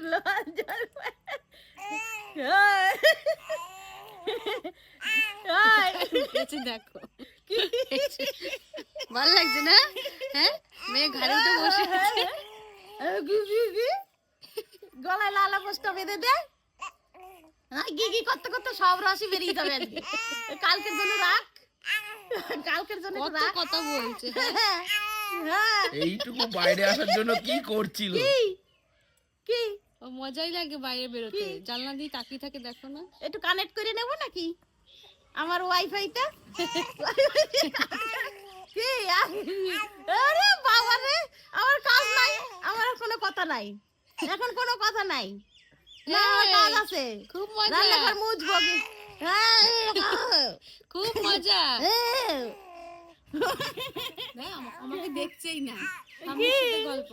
মূল্যবান জল দেখো ভালো লাগছে না? হ্যাঁ, মেয়ে ঘাড়ে উঠে বসে আছে। গলায় লালা পোস্টটা বেঁধে দেয়, গিগি করতে করতে সব রসই বেরিয়ে যাবে আজকে। কালকের জন্য রাখ, কালকের জন্য কত রাখ। কথা বলছে। এইটুকু বাইরে আসার জন্য কি করছিল? কি ও মজাই লাগে বাইরে বেরোতে, জানলা দিয়ে তাকিয়ে থাকে দেখো না। একটু কানেক্ট করে নেব নাকি আমার ওয়াইফাইটা? কি আরে বাবা রে, আমার কাজ নাই, আমার আর কোনো কথা নাই, এখন কোনো কথা নাই, না আমার কাজ আছে, খুব মজা, রান্নাঘর মুছবো। খুব মজা। আমাকে দেখছেই না, আমার সাথে গল্প।